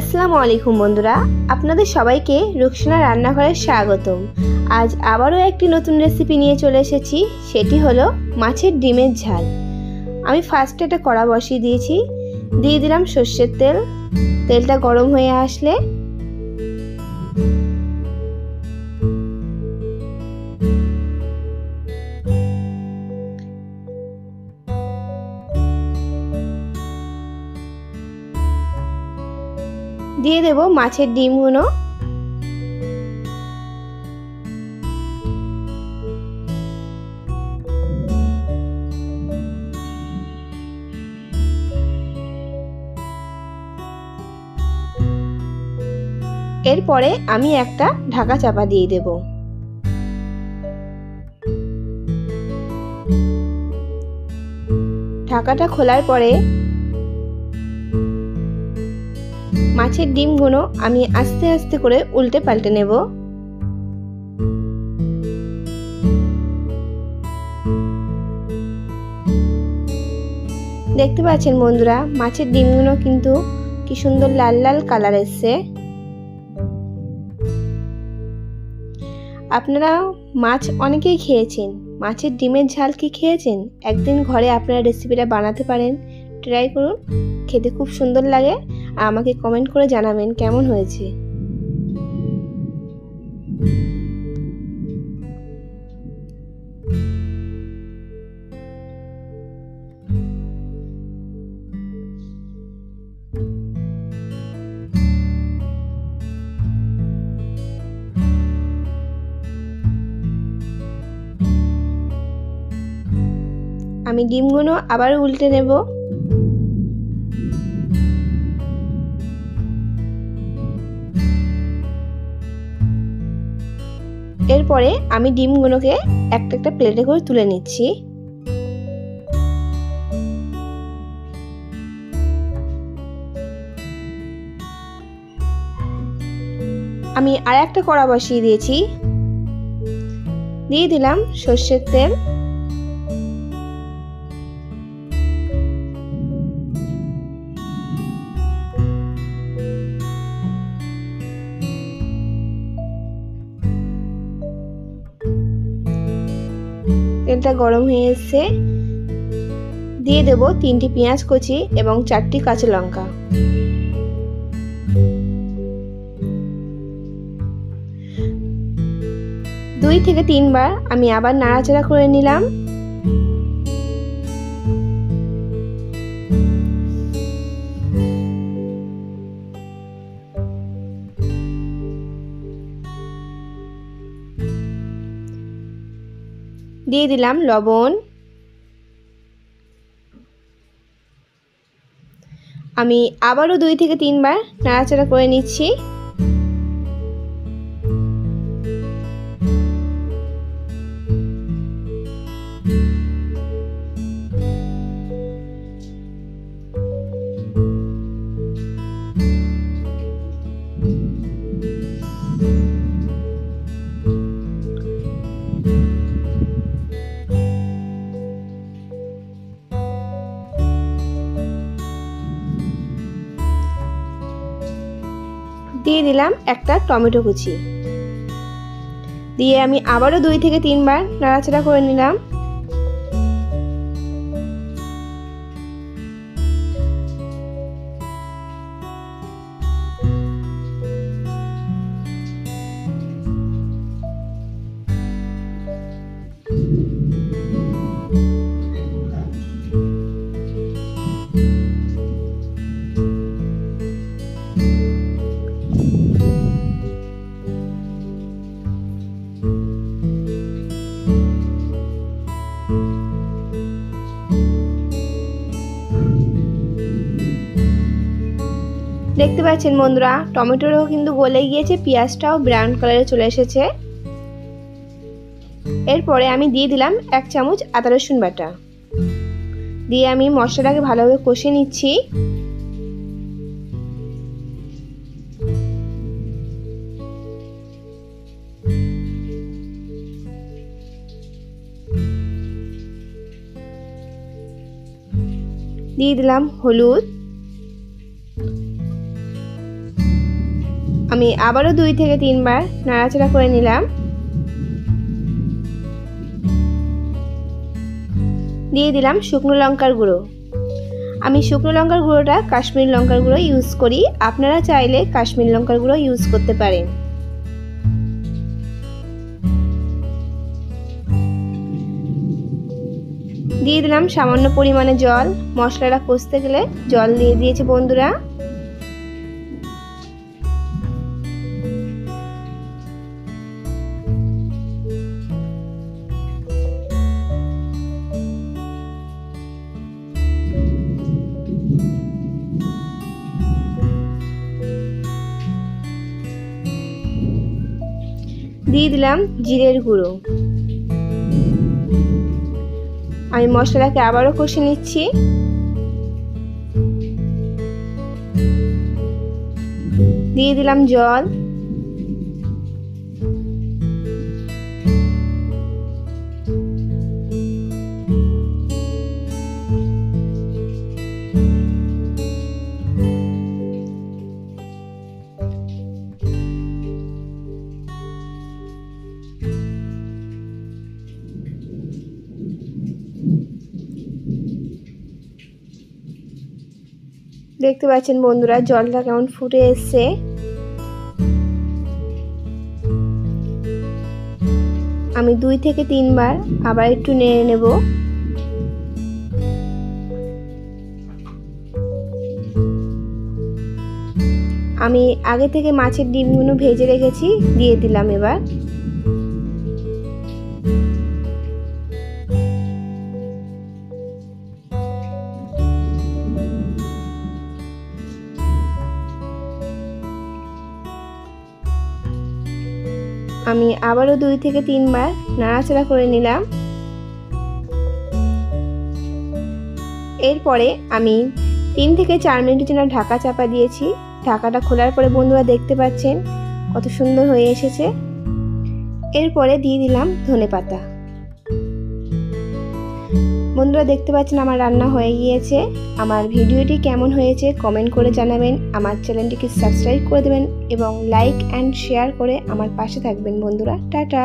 আসসালামু আলাইকুম বন্ধুরা, আপনাদের সবাইকে রুকসানা রান্নাঘরে স্বাগতম। আজ আবারও একটি নতুন রেসিপি নিয়ে চলে এসেছি, সেটি হলো মাছের ডিমের ঝাল। আমি ফার্স্টে একটা কড়া বসিয়ে দিয়েছি, দিয়ে দিলাম সর্ষের তেল। তেলটা গরম হয়ে আসলে দিয়ে দেব মাছের ডিমগুলো। এরপরে আমি একটা ঢাকা চাপা দিয়ে দেব। ঢাকাটা খোলার পরে মাছের ডিমগুলো আমি আস্তে আস্তে করে উল্টে পাল্টে নেব। দেখতে পাচ্ছেন বন্ধুরা, মাছের ডিমগুলো কিন্তু কি সুন্দর লাল লাল কালার এসছে। আপনারা মাছ অনেকেই খেয়েছেন, মাছের ডিমের ঝাল কি খেয়েছেন? একদিন ঘরে আপনারা রেসিপিটা বানাতে পারেন, ট্রাই করুন, খেতে খুব সুন্দর লাগে। আর আমাকে কমেন্ট করে জানাবেন কেমন হয়েছে। আমি ডিমগুলো আবার উল্টে নেব। এরপরে আমি ডিমগুলোকে একটা একটা প্লেটে করে তুলে নিচ্ছি। আমি আর একটা কড়া বসিয়ে দিয়েছি, দিয়ে দিলাম সর্ষের তেল। তেলটা গরম হয়ে এসেছে, দিয়ে দেব 3টি পেঁয়াজ কুচি এবং 4টি কাঁচা লঙ্কা। দুই থেকে তিনবার আমি আবার নাড়াচাড়া করে নিলাম। দিয়ে দিলাম লবণ। আমি আবারও 2 থেকে 3 বার নাড়াচাড়া করে নিচ্ছি। দিয়ে দিলাম একটা টমেটো কুচি, দিয়ে আমি আবারও 2 থেকে 3 বার নাড়াচাড়া করে নিলাম। দেখতে পাচ্ছেন বন্ধুরা, টমেটোটাও কিন্তু গলে গিয়েছে, পেঁয়াজটাও ব্রাউন কালারে চলে এসেছে। এরপরে আমি দিয়ে দিলাম 1 চামচ আদা রসুন বাটা, দিয়ে আমি মশলাটাকে ভালোভাবে কষিয়ে নিচ্ছি। দিয়ে দিলাম হলুদ, আমি আবারও 2 থেকে 3 বার নাড়াচাড়া করে নিলাম। দিয়ে দিলাম শুকনো লঙ্কার গুঁড়ো। আমি শুকনো লঙ্কার গুঁড়োটা কাশ্মীরি লঙ্কার গুঁড়ো ইউজ করি, আপনারা চাইলে কাশ্মীরি লঙ্কার গুঁড়ো ইউজ করতে পারেন। দিয়ে দিলাম সামান্য পরিমাণে জল, মশলাটা কষতে গেলে জল দিয়ে দিয়েছি বন্ধুরা। দিয়ে দিলাম জিরের গুঁড়ো। আমি মশলাটাকে আবারও কষে নিচ্ছি। দিয়ে দিলাম জল। দেখতে পাচ্ছেন বন্ধুরা জলটা কেমন ফুটে এসছে। আমি 2 থেকে 3 বার আবার একটু নেড়ে নেব। আমি আগে থেকে মাছের ডিমগুলো ভেজে রেখেছি, দিয়ে দিলাম এবার। আমি আবারও 2 থেকে 3 বার নাড়াচাড়া করে নিলাম। এরপরে আমি 3 থেকে 4 মিনিটের জন্য ঢাকা চাপা দিয়েছি। ঢাকাটা খোলার পরে বন্ধুরা দেখতে পাচ্ছেন কত সুন্দর হয়ে এসেছে। এরপরে দিয়ে দিলাম ধনেপাতা। বন্ধুরা দেখতে পাচ্ছেন আমার রান্না হয়ে গিয়েছে। আমার ভিডিওটি কেমন হয়েছে কমেন্ট করে জানাবেন, আমার চ্যানেলটিকে সাবস্ক্রাইব করে দেবেন এবং লাইক অ্যান্ড শেয়ার করে আমার পাশে থাকবেন বন্ধুরা। টাটা।